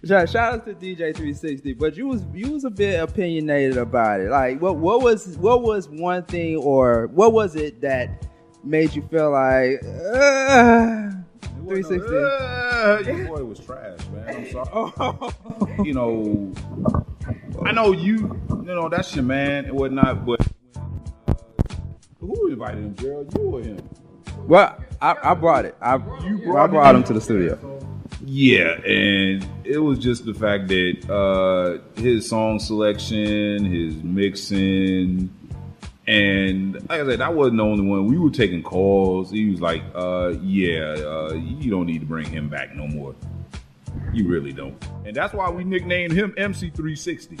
Shout out to DJ 360, but you was a bit opinionated about it. Like, what was one thing, or what was it that made you feel like 360? Your boy was trash, man. I'm sorry. I know you know that's your man and whatnot, but who invited him, Gerald? You or him? Well, I brought it. I brought him to the studio. Yeah, and it was just the fact that his song selection, his mixing, and like I said, I wasn't the only one. We were taking calls. He was like, you don't need to bring him back no more. You really don't. And that's why we nicknamed him MC360.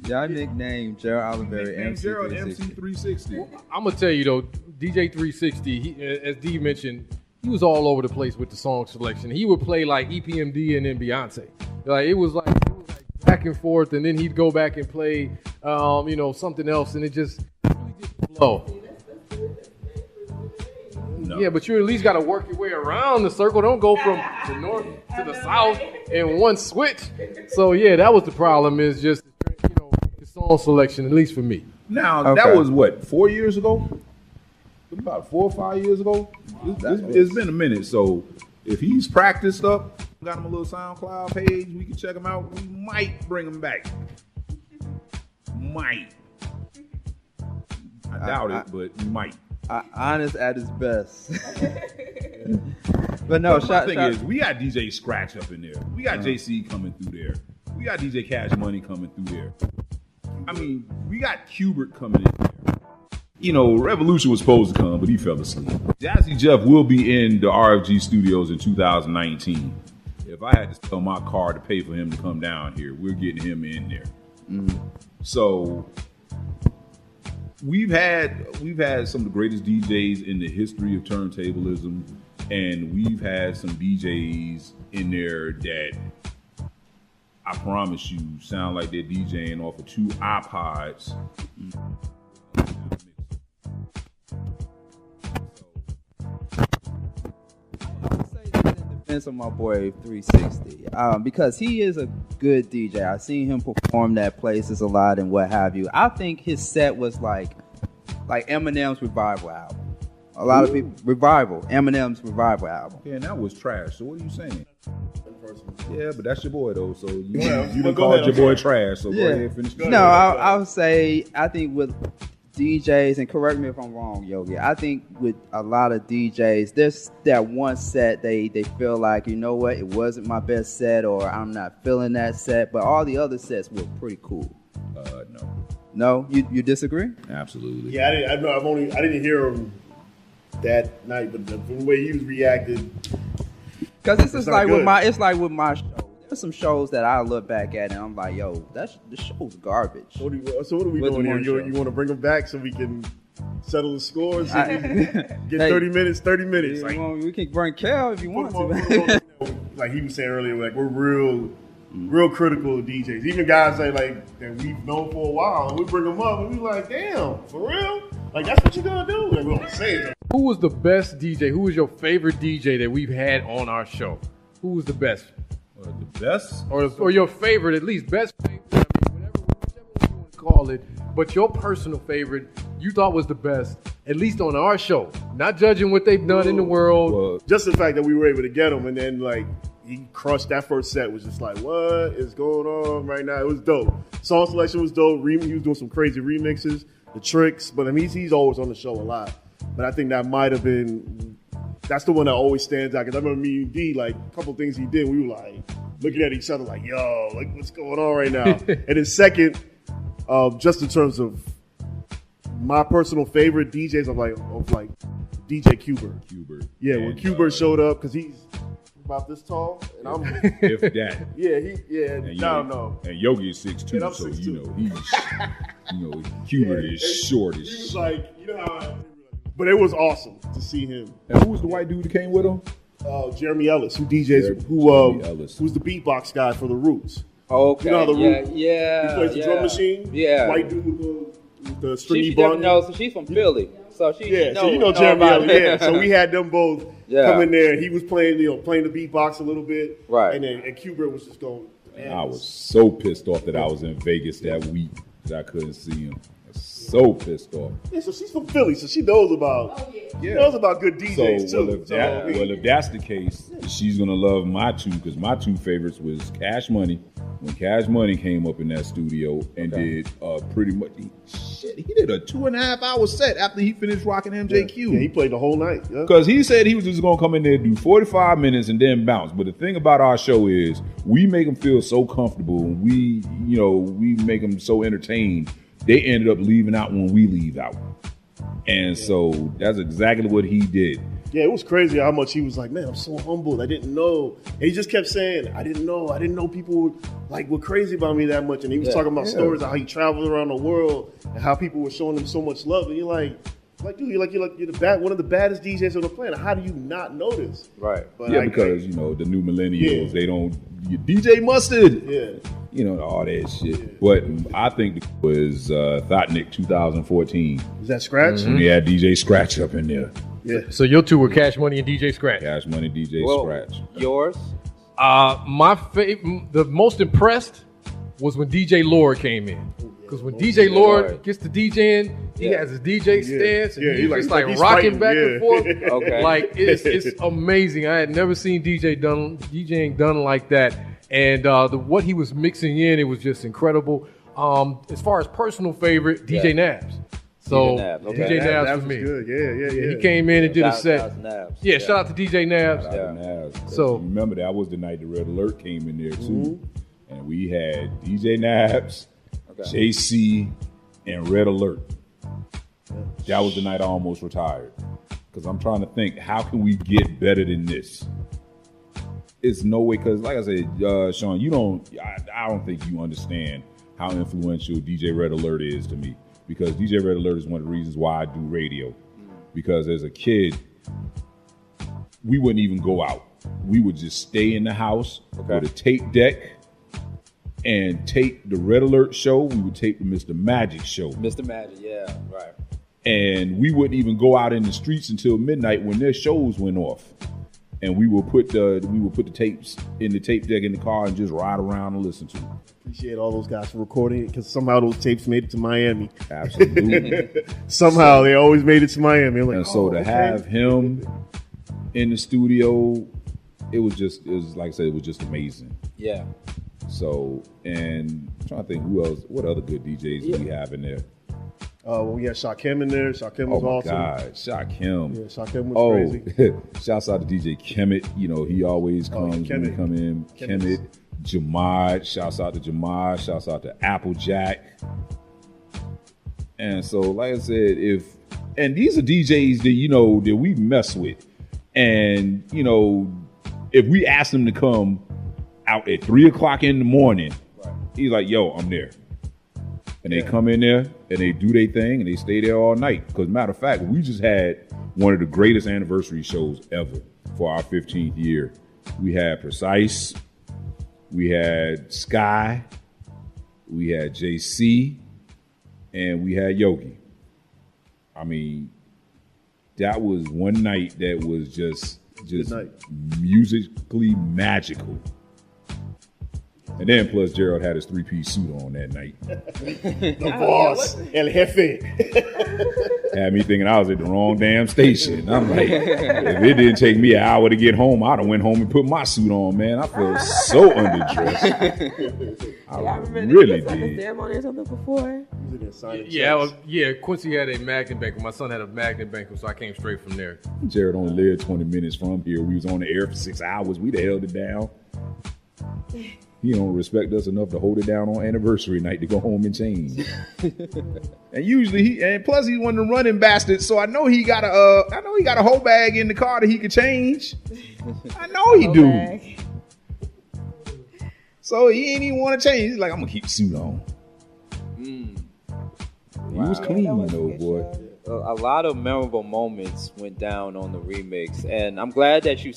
Yeah, I nicknamed Gerald Olivari MC360. I'm going to tell you, though, DJ 360, as D mentioned, he was all over the place with the song selection. He would play like EPMD and then Beyonce. Like it was like back and forth, and then he'd go back and play, something else, and it just really didn't flow. No. Yeah, but you at least got to work your way around the circle. Don't go from the north to the south in one switch. So yeah, that was the problem. Is just the song selection, at least for me. Now that was what, 4 years ago? About 4 or 5 years ago. It's been a minute. So if he's practiced up, got him a little SoundCloud page, we can check him out. We might bring him back. Might. I doubt it, but we might. Honest at his best. But no, the thing is, we got DJ Scratch up in there. We got JC coming through there. We got DJ Cash Money coming through there. I mean, we got Qbert coming in there. Revolution was supposed to come, but he fell asleep. Jazzy Jeff will be in the RFG studios in 2019. If I had to sell my car to pay for him to come down here, we're getting him in there. Mm-hmm. So we've had some of the greatest DJs in the history of turntablism, and we've had some DJs in there that I promise you sound like they're DJing off of 2 iPods. On my boy 360 because he is a good DJ. I've seen him perform at places a lot and what have you. I think his set was like Eminem's Revival album. A lot of people Eminem's Revival album. Yeah, and that was trash. So what are you saying? Yeah, but that's your boy though. So you done called your boy trash. So go ahead and finish. No, I would say I think with DJs, and correct me if I'm wrong, Yogi, I think with a lot of DJs, there's that one set they feel like, you know what, it wasn't my best set, or I'm not feeling that set, but all the other sets were pretty cool. No, you disagree? Absolutely. Yeah, I didn't hear him that night, but from the way he was reacting, because it's like with my show. There's some shows that I look back at and I'm like, yo, the show's garbage. So what are we doing here? You want to bring him back so we can settle the scores? Get 30 minutes. We can bring Kel if you want to. Like he was saying earlier, like we're real critical of DJs. Even guys that we've known for a while, and we bring them up and we like, damn, for real? Like that's what you're gonna do? Like, we don't say it. Who was the best DJ? Who was your favorite DJ that we've had on our show? Who was the best? The best? Or your favorite, at least. Best favorite, whichever you want to call it. But your personal favorite, you thought was the best, at least on our show. Not judging what they've done in the world. Just the fact that we were able to get him, and then, he crushed that first set, was just like, what is going on right now? It was dope. Song selection was dope. He was doing some crazy remixes, the tricks. But, he's always on the show a lot. But I think that might have been... That's the one that always stands out, because I remember me and D, a couple things he did, we were looking at each other like, yo, what's going on right now? And then second, just in terms of my personal favorite DJs, of DJ Qbert. Yeah, when Qbert showed up, because he's about this tall, and I'm if that. I don't know. And Yogi is 6'2", so 6'2". Qbert is short as shit. He was like, how but it was awesome to see him. And who was the white dude that came with him? Jeremy Ellis, who DJs, who's the beatbox guy for the Roots. Okay. You know how the yeah. He plays the drum machine. Yeah. White dude with the stringy She blonde. knows. So she's from Philly. So she so you know Jeremy Elliott. Yeah. So we had them both come in there. He was playing the beatbox a little bit. Right. And then Kubert was just going. I was so pissed off that I was in Vegas that week that I couldn't see him. So pissed off. Yeah, so she's from Philly, so she knows about knows about good DJs so, too. If that's the case, she's gonna love my two, because my two favorites was Cash Money. When Cash Money came up in that studio and did pretty much he did a 2.5 hour set after he finished rocking MJQ. Yeah, he played the whole night. Because he said he was just gonna come in there, do 45 minutes, and then bounce. But the thing about our show is we make them feel so comfortable, and we make them so entertained. They ended up leaving out when we leave out. And so that's exactly what he did. Yeah, it was crazy how much he was like, man, I'm so humbled. I didn't know. And he just kept saying, I didn't know people were crazy about me that much. And he was talking about stories of how he traveled around the world and how people were showing him so much love. And you're dude, you're one of the baddest DJs on the planet. How do you not know this? Right. But because the new millennials, they don't DJ Mustard. Yeah. All that shit. But I think it was Thoughtnik 2014. Is that Scratch? Mm-hmm. Yeah, DJ Scratch up in there. Yeah. So your two were Cash Money and DJ Scratch. Cash Money, DJ Scratch. Yours? The most impressed was when DJ Lord came in. Because when DJ Lord gets to DJing, he has his DJ stance and he's just like rocking back and forth. Okay. Like it's amazing. I had never seen DJing done like that. And what he was mixing in, it was just incredible. As far as personal favorite, DJ Nabs. So DJ Nabs for me. Good. Yeah. He came in and did a set. Yeah, shout out to DJ Nabs. So remember that was the night the Red Alert came in there too, and we had DJ Nabs, JC, and Red Alert. That was the night I almost retired, because I'm trying to think, how can we get better than this? It's no way, because like I said, Sean, I don't think you understand how influential DJ Red Alert is to me. Because DJ Red Alert is one of the reasons why I do radio. Because as a kid, we wouldn't even go out. We would just stay in the house with a tape deck and tape the Red Alert show. We would tape the Mr. Magic show. Mr. Magic, yeah, right. And we wouldn't even go out in the streets until midnight when their shows went off. And we would put the tapes in the tape deck in the car and just ride around and listen to them. Appreciate all those guys for recording it, because somehow those tapes made it to Miami. Absolutely. Somehow they always made it to Miami. And so to have him in the studio, it was like I said, it was just amazing. Yeah. So, and I'm trying to think what other good DJs do we have in there? We had Shakim in there. Shakim was awesome. Oh my God, Shakim. Yeah, Shakim was crazy. Shouts out to DJ Kemet. He always comes when we come in. Kemet. Jamad, shouts out to Jamad, shouts out to Applejack. And so, like I said, and these are DJs that that we mess with. And, if we ask them to come out at 3:00 in the morning, he's like, yo, I'm there. And they come in there and they do their thing and they stay there all night. Because matter of fact, we just had one of the greatest anniversary shows ever for our 15th year. We had Precise. We had Sky, we had JC, and we had Yogi. I mean, that was one night that was just musically magical. And then plus Gerald had his 3-piece suit on that night. The boss, El Jefe. Had me thinking I was at the wrong damn station. I'm like, if it didn't take me an hour to get home, I'd have went home and put my suit on, man. I feel so underdressed. I really did. Like a ceremony or something before. Yeah. Quincy had a magnet banker. My son had a magnet banker, so I came straight from there. Jared only lived 20 minutes from here. We was on the air for 6 hours. We'd have held it down. He don't respect us enough to hold it down on anniversary night to go home and change. And usually plus he's one of the running bastards, so I know he got a whole bag in the car that he could change. I know he do. Bag. So he ain't even want to change. He's like, I'm gonna keep the suit on. He was clean though, boy. A lot of memorable moments went down on the remix, and I'm glad that you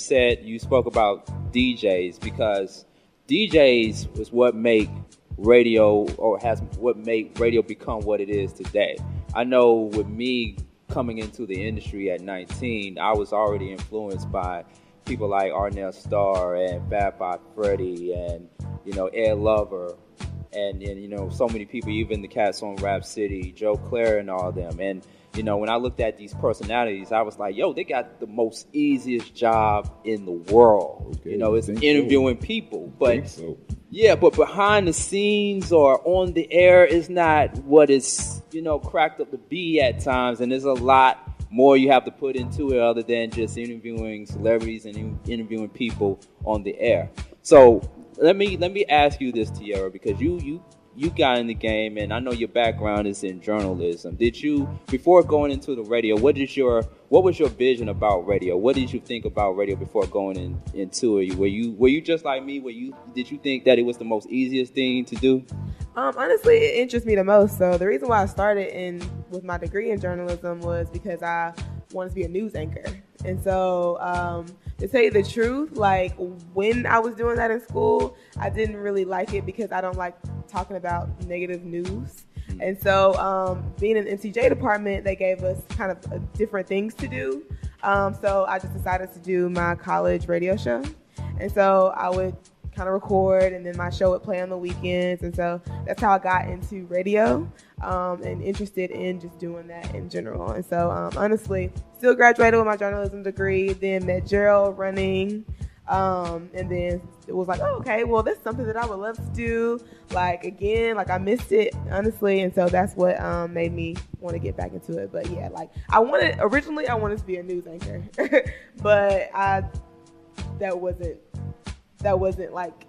spoke about DJs, because DJs was what make radio, or has what made radio become what it is today. I know with me coming into the industry at 19, I was already influenced by people like Arnell Starr and Fat Five Freddy and, you know, Ed Lover and you know, so many people, even the cats on Rap City, Joe Claire and all them. And, you know, when I looked at these personalities, I was like, yo, they got the most easiest job in the world. Okay, you know, it's interviewing people. But yeah, but behind the scenes or on the air is not what it's, you know, cracked up to be at times. And there's a lot more you have to put into it other than just interviewing celebrities and interviewing people on the air. So let me ask you this, Tierra, because you got in the game, and I know your background is in journalism. Did you, before going into the radio, what was your vision about radio? What did you think about radio before going into it? Were you just like me? Did you think that it was the most easiest thing to do? Honestly, it interests me the most. So the reason why I started with my degree in journalism was because I wanted to be a news anchor. And so to tell you the truth, like when I was doing that in school, I didn't really like it because I don't like talking about negative news. And so being in the MCJ department, they gave us kind of different things to do. So I just decided to do my college radio show. And so I would kind of record, and then my show would play on the weekends. And so that's how I got into radio and interested in just doing that in general. And so honestly, still graduated with my journalism degree, then met Gerald running, and then it was like, oh, okay, well, that's something that I would love to do. Like, again, like I missed it, honestly. And so that's what made me want to get back into it. But yeah, like originally I wanted to be a news anchor, but that wasn't like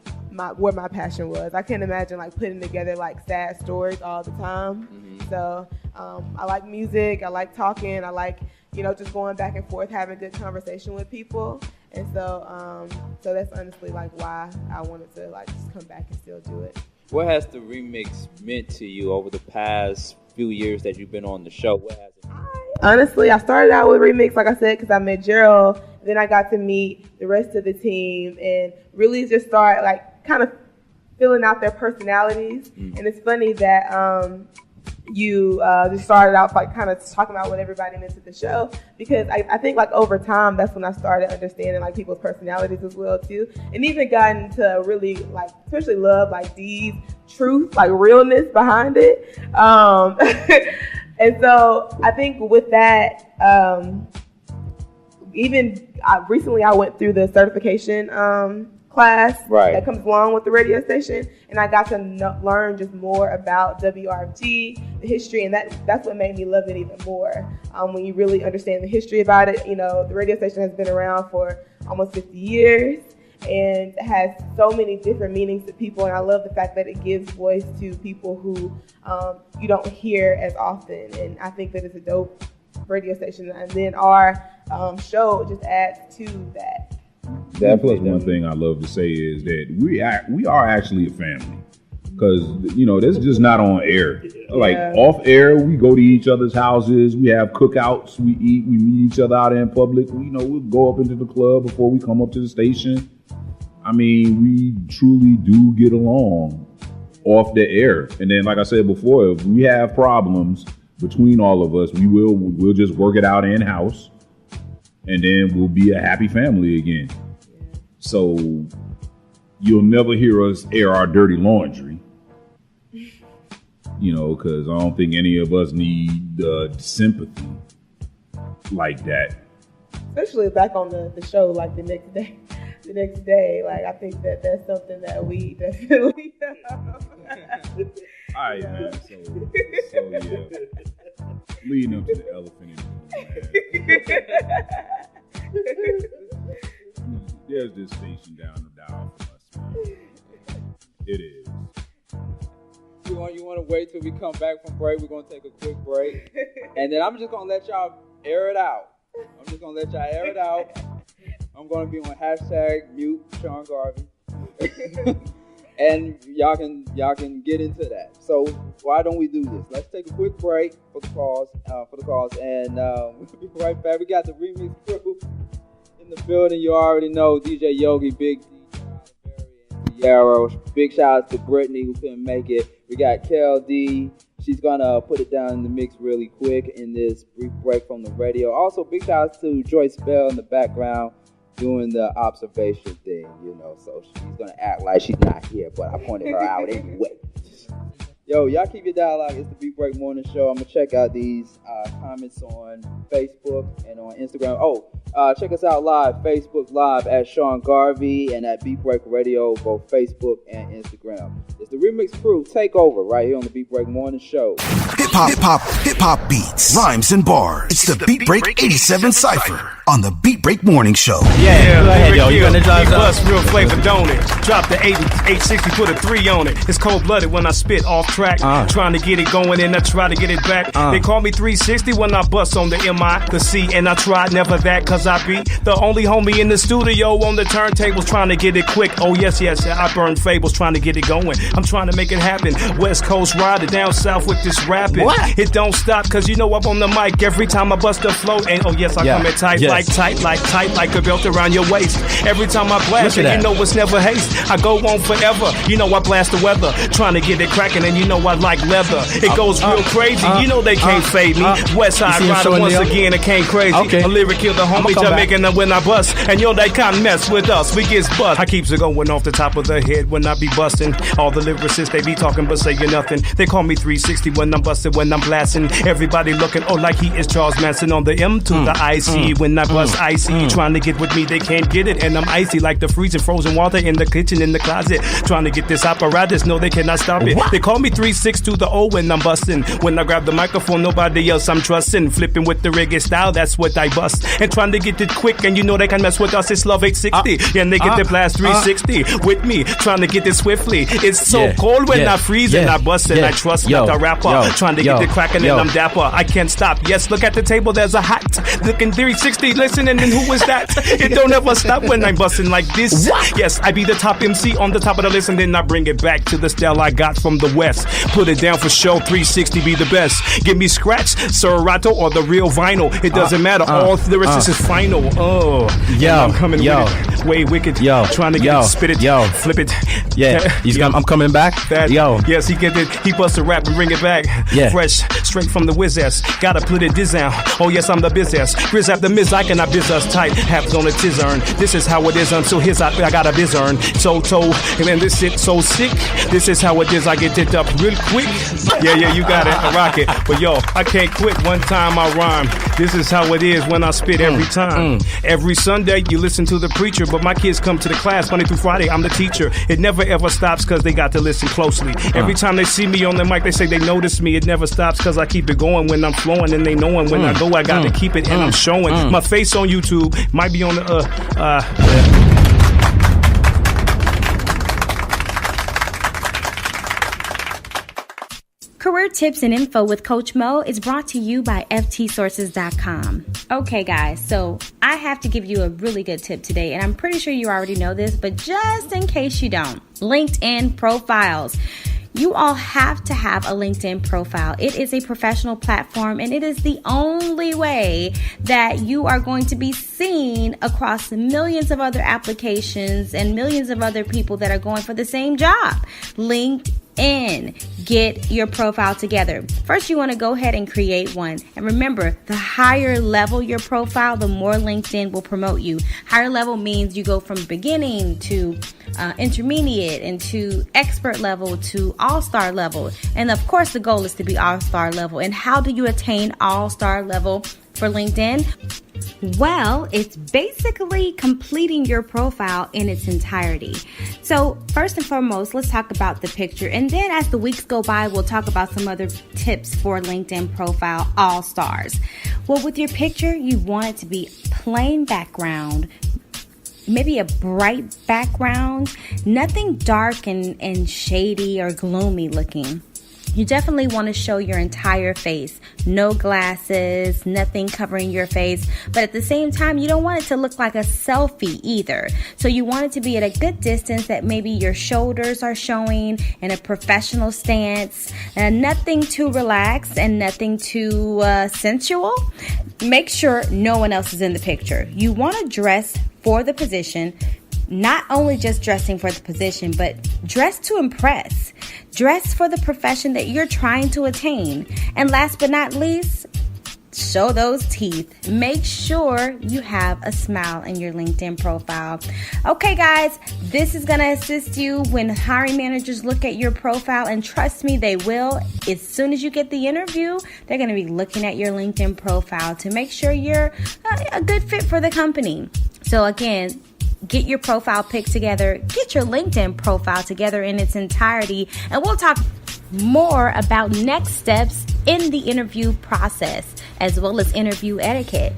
where my passion was. I can't imagine like putting together like sad stories all the time. Mm-hmm. So I like music. I like talking. I like, you know, just going back and forth, having good conversation with people. And so that's honestly like why I wanted to like just come back and still do it. What has the remix meant to you over the past few years that you've been on the show? What has it meant? Honestly, I started out with remix, like I said, because I met Gerald. Then I got to meet the rest of the team and really just start like kind of filling out their personalities. Mm. And it's funny that you just started out like kind of talking about what everybody meant to the show, because I think like over time that's when I started understanding like people's personalities as well too, and even gotten to really like especially love like Dee's truth, like realness behind it. And so I think with that, recently I went through the certification class that comes along with the radio station, and I got to learn just more about WRFG, the history, and that's what made me love it even more. When you really understand the history about it, you know, the radio station has been around for almost 50 years and has so many different meanings to people, and I love the fact that it gives voice to people who you don't hear as often, and I think that it's a dope radio station, and then our show just adds to that. Definitely. One thing I love to say is that we are actually a family, because you know this is just not on air. Like off air, we go to each other's houses, we have cookouts, we eat, we meet each other out in public. We'll go up into the club before we come up to the station. I mean, we truly do get along off the air. And then, like I said before, if we have problems between all of us, we'll just work it out in house, and then we'll be a happy family again. So you'll never hear us air our dirty laundry, you know, because I don't think any of us need sympathy like that. Especially back on the show, like the next day, like I think that's something that we definitely All right, man. So yeah. Leading up to the elephant in the room, man. There's this station down the dial from us, man. It is. You want to wait till we come back from break? We're going to take a quick break. And then I'm just going to let y'all air it out. I'm going to be on hashtag mute Sean Garvey. And y'all can get into that. So why don't we do this? Let's take a quick break for the calls, and we'll be right back. We got the remix crew in the building. You already know DJ Yogi, Big D, Gerald Olivari, and Tierra. Big shout out to Brittany who couldn't make it. We got Kel D. She's gonna put it down in the mix really quick in this brief break from the radio. Also, big shout out to Joyce Bell in the background doing the observation thing, so she's gonna act like she's not here, but I pointed her out anyway. Yo, y'all keep your dialogue. It's the Beat Break Morning Show. I'm gonna check out these comments on Facebook and on Instagram. Check us out live, Facebook Live at Sean Garvey and at Beat Break Radio, both Facebook and Instagram. It's the Remix Crew Takeover right here on the Beat Break Morning Show. Hip hop beats, rhymes and bars. It's the Beat Break 87 Cypher on the Beat Break Morning Show. Yeah, go ahead, yo. You gonna drive bust real flavor, don't it? Drop the 860, put a 3 on it. It's cold blooded when I spit off track. Trying to get it going and I try to get it back. They call me 360 when I bust on the MI, the C, and I try never that, cause I be the only homie in the studio on the turntables trying to get it quick. Oh yes, I burn fables trying to get it going. I'm trying to make it happen. West Coast rider down south with this rapping. What? It don't stop cause I'm on the mic every time I bust a flow. And oh yes, I come at tight like a belt around your waist. Every time I blast it, it's never haste. I go on forever. I blast the weather trying to get it cracking, and I like leather. It goes real crazy. They can't fade me. West Side rider once again, it came crazy. Okay. A lyric kill the homie Jamaican when I bust, and they can't mess with us. We get bust. I keeps it going off the top of the head when I be busting. All the lyricists they be talking but saying nothing. They call me 360 when I'm busting, when I'm blasting. Everybody looking like he is Charles Manson on the M to the IC. When I bust icy, trying to get with me they can't get it, and I'm icy like the freezing frozen water in the kitchen in the closet. Trying to get this apparatus, no they cannot stop it. They call me 3-6 to the O when I'm busting. When I grab the microphone, nobody else I'm trusting. Flipping with the reggae style, that's what I bust. And trying to get it quick, and they can mess with us. It's Love 860, and they get the blast 360 with me. Trying to get it swiftly. It's so cold when I freeze and I bust and I trust like a rapper. Trying to get it cracking and I'm dapper. I can't stop. Yes, look at the table. There's a hot looking 360. Listening, and who is that? It don't ever stop when I'm busting like this. Yes, I be the top MC on the top of the list, and then I bring it back to the style I got from the West. Put it down for show. 360 be the best. Give me scratch, Serato, or the real vinyl. It doesn't matter. All lyricists is final. I'm coming with it. Way wicked. Trying to get it, spit it, flip it. I'm coming back. Yes, he get it. He bust a rap and bring it back. Fresh, straight from the Wrfg'S. Gotta put it this down. Oh yes, I'm the biz-ass. Grizz after Miz, I cannot biz us tight. Haps on a tizern. This is how it is until his I got a bizern. So and then this shit so sick. This is how it is. I get it up real quick. Yeah, you got it. I rock it. But I can't quit one time I rhyme. This is how it is when I spit every time. Every Sunday you listen to the preacher, but my kids come to the class Monday through Friday. I'm the teacher. It never ever stops because they got to listen closely. Every time they see me on the mic, they say they notice me. It never stops because I keep it going when I'm flowing, and they knowing when I go, I got to keep it, and I'm showing my face on YouTube. Might be on the Career tips and info with Coach Mo is brought to you by ftsources.com. Okay, guys, so I have to give you a really good tip today, and I'm pretty sure you already know this, but just in case you don't, LinkedIn profiles. You all have to have a LinkedIn profile. It is a professional platform, and it is the only way that you are going to be seen across millions of other applications and millions of other people that are going for the same job. LinkedIn. Get your profile together. First, you want to go ahead and create one. And remember, the higher level your profile, the more LinkedIn will promote you. Higher level means you go from beginning to intermediate and to expert level to all-star level. And of course, the goal is to be all-star level. And how do you attain all-star level for LinkedIn? Well, it's basically completing your profile in its entirety. So first and foremost, let's talk about the picture. And then as the weeks go by, we'll talk about some other tips for LinkedIn profile all-stars. Well, with your picture, you want it to be plain background, maybe a bright background, nothing dark and shady or gloomy looking. You definitely want to show your entire face. No glasses, nothing covering your face. But at the same time, you don't want it to look like a selfie either. So you want it to be at a good distance that maybe your shoulders are showing in a professional stance. Nothing too relaxed and nothing too sensual. Make sure no one else is in the picture. You want to dress for the position. not only just dressing for the position, but dress to impress. Dress for the profession that you're trying to attain. And last but not least, show those teeth. Make sure you have a smile in your LinkedIn profile. Okay, guys, this is going to assist you when hiring managers look at your profile, and trust me, they will. As soon as you get the interview, they're going to be looking at your LinkedIn profile to make sure you're a good fit for the company. So again, get your profile pic together, get your LinkedIn profile together in its entirety, and we'll talk more about next steps in the interview process, as well as interview etiquette.